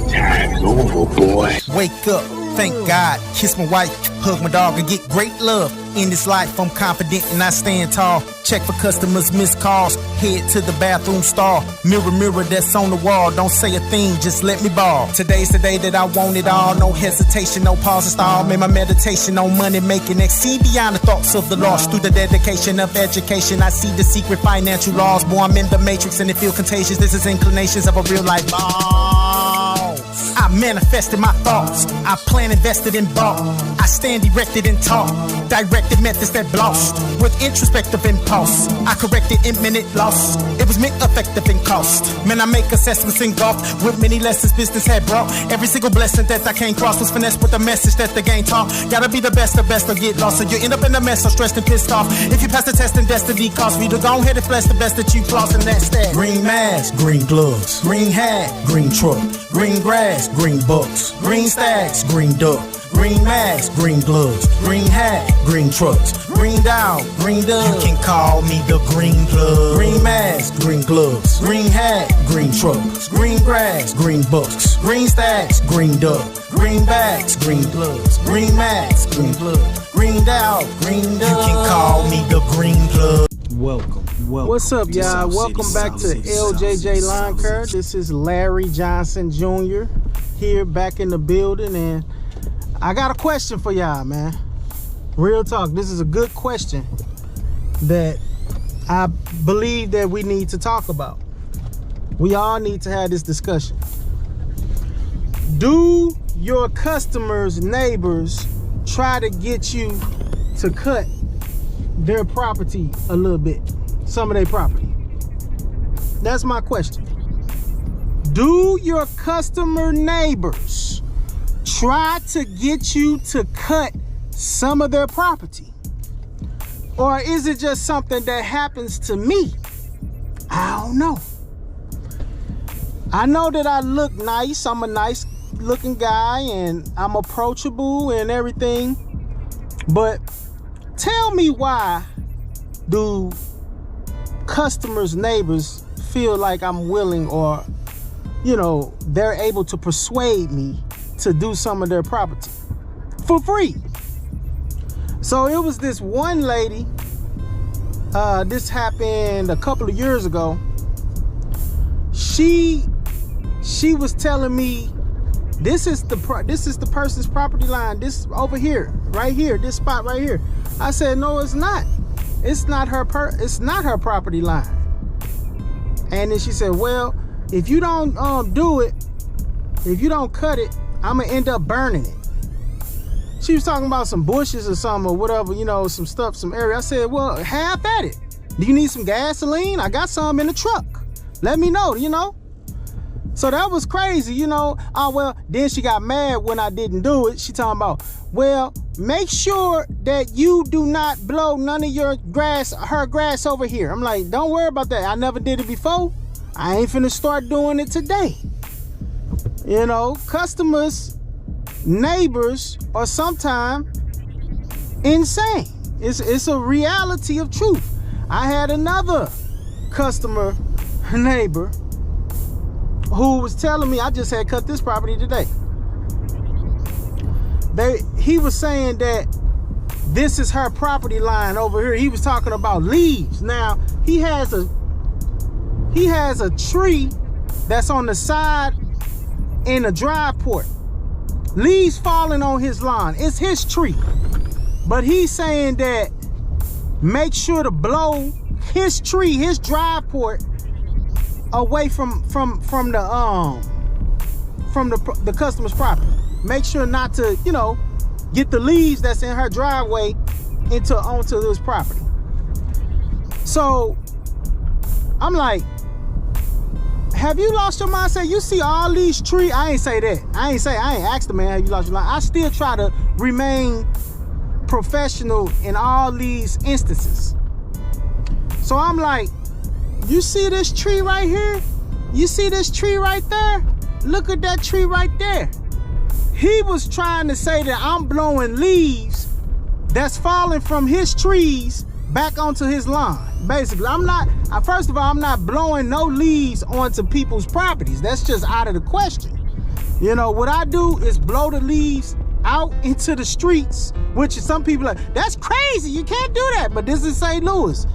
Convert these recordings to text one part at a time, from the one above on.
Time's over, boy. Wake up, thank God, kiss my wife, hug my dog, and get great love. In this life, I'm confident and I stand tall. Check for customers, missed calls, head to the bathroom stall. Mirror, mirror that's on the wall, don't say a thing, just let me ball. Today's the day that I want it all, no hesitation, no pause or stall. Made my meditation on money making, exceed beyond the thoughts of the lost. Through the dedication of education, I see the secret financial laws. Boy, I'm in the matrix and it feel contagious. This is inclinations of a real life boss. I manifested my thoughts, I plan invested in bought. I stand erected and taught, directed methods that lost. With introspective impulse, I corrected imminent loss. It was meant effective in cost. Man, I make assessments engulfed with many lessons business had brought. Every single blessing that I came across was finessed with the message that the game taught. Gotta be the best or get lost, so you end up in a mess, so stressed and pissed off. If you pass the test, then destiny costs for you to go ahead and flex the best that you floss, and that's that. Green mask, green gloves, green hat, green truck, green grass, green books, green stacks, green duck. Green mask, green gloves, green hat, green trucks, green down, green dove. You can call me the green plug. Green mask, green gloves, green hat, green trucks, green grass, green books, green stacks, green duck, green bags, green gloves, green mask, green plug, green down, green dove. You can call me the green plug. Welcome. What's up, y'all? Welcome back to LJJ Lawncare. This is Larry Johnson Jr. here back in the building, and I got a question for y'all, man. Real talk. This is a good question that I believe that we need to talk about. We all need to have this discussion. Do your customers, neighbors, try to get you to cut their property a little bit? Some of their property. That's my question. Do your customer neighbors try to get you to cut some of their property? Or is it just something that happens to me? I don't know. I know that I look nice. I'm a nice looking guy and I'm approachable and everything. But tell me, why do customers, neighbors feel like I'm willing, or, you know, they're able to persuade me to do some of their property for free? So it was this one lady, this happened a couple of years ago. She was telling me, this is the person's property line, this over here, right here, this spot right here. I said, no, it's not. It's not her property line. And then she said, well, if you don't do it, if you don't cut it, I'm gonna end up burning it. She was talking about some bushes or something or whatever, you know, some stuff, some area. I said, well, have at it. Do you need some gasoline? I got some in the truck. Let me know, you know. So that was crazy, you know. Oh, well, then she got mad when I didn't do it. She talking about, well, make sure that you do not blow none of your grass, her grass over here. I'm like, don't worry about that. I never did it before. I ain't finna start doing it today. You know, customers, neighbors are sometimes insane. It's a reality of truth. I had another customer, neighbor, who was telling me, I just had cut this property today. He was saying that this is her property line over here. He was talking about leaves. Now, he has a tree that's on the side in a drive port. Leaves falling on his lawn. It's his tree. But he's saying that make sure to blow his tree, his drive port, away from the customer's property. Make sure not to, you know, get the leaves that's in her driveway onto this property. So I'm like, have you lost your mind? I say, you see all these trees? I ain't say that. I ain't asked the man, have you lost your mind? I still try to remain professional in all these instances. So I'm like, you see this tree right here? You see this tree right there? Look at that tree right there. He was trying to say that I'm blowing leaves that's falling from his trees back onto his lawn. Basically, first of all, I'm not blowing no leaves onto people's properties. That's just out of the question. You know, what I do is blow the leaves out into the streets, which some people are like, that's crazy, you can't do that. But this is St. Louis.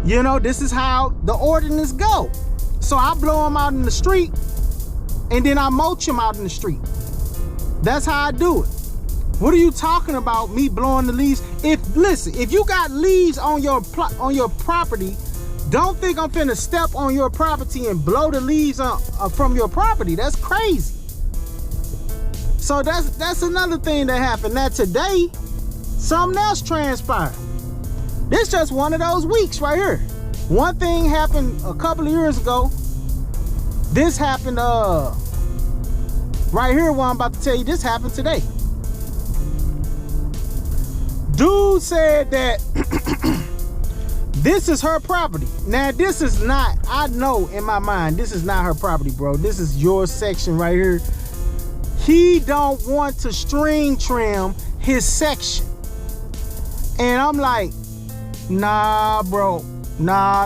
You know, this is how the ordinance go. So I blow them out in the street, and then I mulch them out in the street. That's how I do it. What are you talking about, me blowing the leaves? If you got leaves on your property, don't think I'm finna step on your property and blow the leaves from your property. That's crazy. So that's another thing that happened. Now today, something else transpired. This just one of those weeks right here. One thing happened a couple of years ago. This happened right here, what I'm about to tell you, this happened today. Dude said that this is her property. Now this is not, I know in my mind, this is not her property, bro. This is your section right here. He don't want to string trim his section. And I'm like, nah, bro. Nah.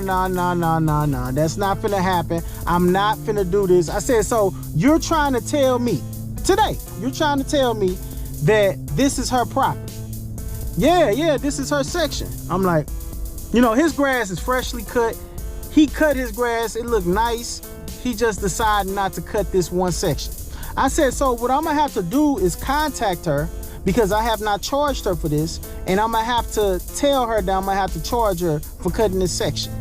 That's not finna happen. I'm not finna do this. I said, so you're trying to tell me today, that this is her property? Yeah, this is her section. I'm like, you know, his grass is freshly cut. He cut his grass. It looked nice. He just decided not to cut this one section. I said, so what I'm gonna have to do is contact her, because I have not charged her for this, and I'm gonna have to tell her that I'm gonna have to charge her for cutting this section.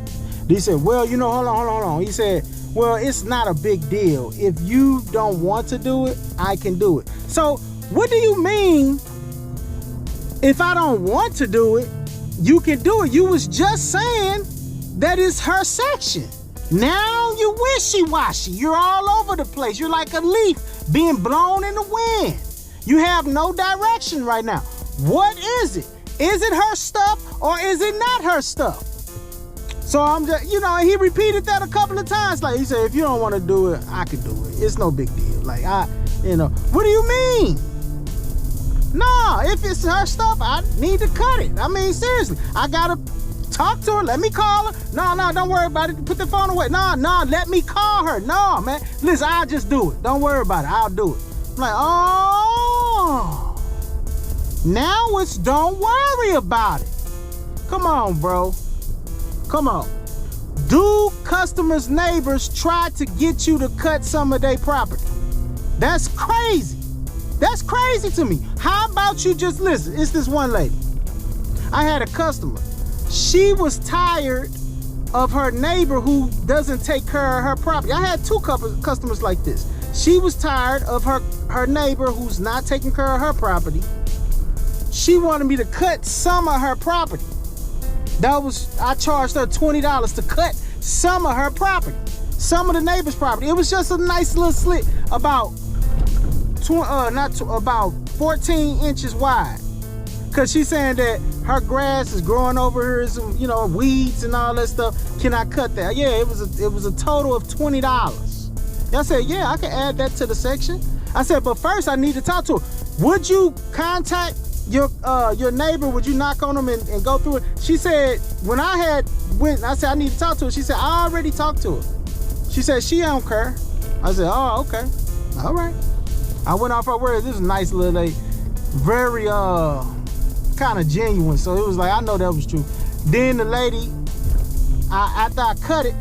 He said, well, you know, hold on. He said, well, it's not a big deal. If you don't want to do it, I can do it. So what do you mean, if I don't want to do it, you can do it? You was just saying that it's her section. Now you wishy-washy. You're all over the place. You're like a leaf being blown in the wind. You have no direction right now. What is it? Is it her stuff or is it not her stuff? So I'm just, you know, he repeated that a couple of times. Like he said, if you don't want to do it, I can do it. It's no big deal. Like, what do you mean? No, if it's her stuff, I need to cut it. I mean, seriously, I gotta talk to her. Let me call her. No, don't worry about it. Put the phone away. No, let me call her. No, man. Listen, I'll just do it. Don't worry about it. I'll do it. I'm like, oh, now it's don't worry about it. Come on, bro. Come on. Do customers' neighbors try to get you to cut some of their property? That's crazy. That's crazy to me. How about you just listen? It's this one lady. I had a customer. She was tired of her neighbor who doesn't take care of her property. I had two customers like this. She was tired of her neighbor who's not taking care of her property. She wanted me to cut some of her property. I charged her $20 to cut some of her property, some of the neighbor's property. It was just a nice little slit about 14 inches wide. Cause she's saying that her grass is growing over her, some, you know, weeds and all that stuff. Can I cut that? Yeah, it was a total of $20. I said, yeah, I can add that to the section. I said, but first I need to talk to her. Would you contact your neighbor? Would you knock on them and go through it? She said, when I said I need to talk to her. She said, I already talked to her. She said she don't care. I said, oh, okay, all right. I went off her words. This is a nice little lady, very kind of genuine. So it was like, I know that was true. Then the lady, after I cut it,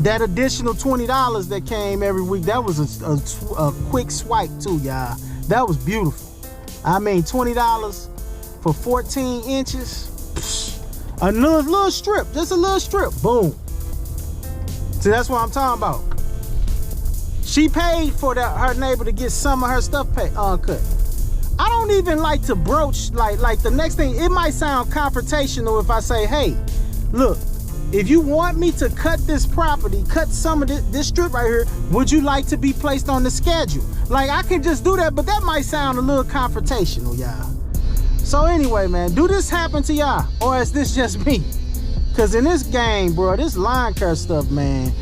that additional $20 that came every week, that was a quick swipe too, y'all. That was beautiful. I mean, $20 for 14 inches. Psh, a little strip, just a little strip. Boom. See, that's what I'm talking about. She paid for her neighbor to get some of her stuff cut. I don't even like to broach, like the next thing, it might sound confrontational if I say, hey, look, if you want me to cut this property, cut some of this strip right here, would you like to be placed on the schedule? Like, I can just do that, but that might sound a little confrontational, y'all. So anyway, man, do this happen to y'all, or is this just me? Because in this game, bro, this lawn care stuff, man,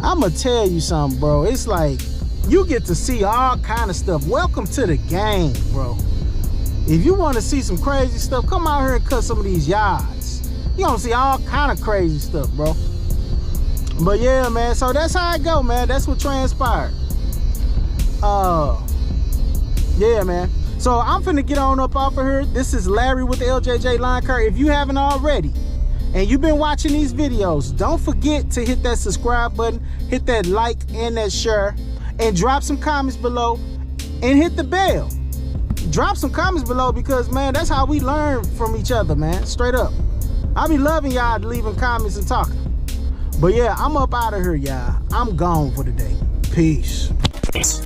I'm going to tell you something, bro. It's like, you get to see all kind of stuff. Welcome to the game, bro. If you want to see some crazy stuff, come out here and cut some of these yards. You gonna see all kind of crazy stuff, bro. But yeah, man, so that's how it go, man. That's what transpired. Yeah, man. So I'm finna get on up off of here. This is Larry with the LJJ Lawn Care. If you haven't already, and you've been watching these videos, don't forget to hit that subscribe button, hit that like and that share, and drop some comments below, and hit the bell. Drop some comments below because, man, that's how we learn from each other, man. Straight up. I be loving y'all leaving comments and talking. But yeah, I'm up out of here, y'all. I'm gone for the day. Peace.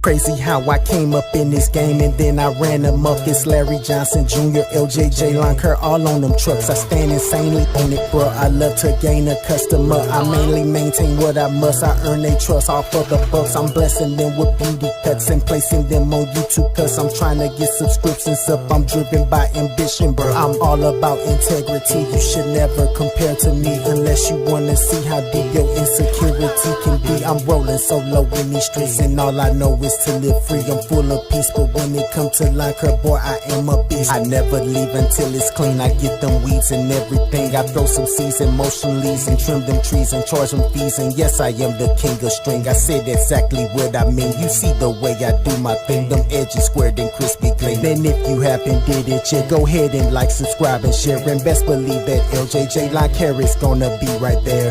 Crazy how I came up in this game and then I ran amok. It's Larry Johnson Jr., LJJ Lawn Care, all on them trucks. I stand insanely on it, bro. I love to gain a customer. I mainly maintain what I must. I earn their trust off of the bucks. I'm blessing them with beauty cuts and placing them on YouTube cause I'm trying to get subscriptions up. I'm driven by ambition, bro. I'm all about integrity. You should never compare to me unless you wanna see how deep your insecurity can be. I'm rolling solo in these streets and all I know is to live free. I'm full of peace, but when it comes to lawn care, boy, I am a beast. I never leave until it's clean. I get them weeds and everything. I throw some seeds and motion leaves and trim them trees and charge them fees. And yes, I am the king of string. I said exactly what I mean. You see the way I do my thing. Them edges squared and crispy clean. Then if you haven't did it yet, go ahead and like, subscribe, and share. And best believe that LJJ Lawn Care is gonna be right there.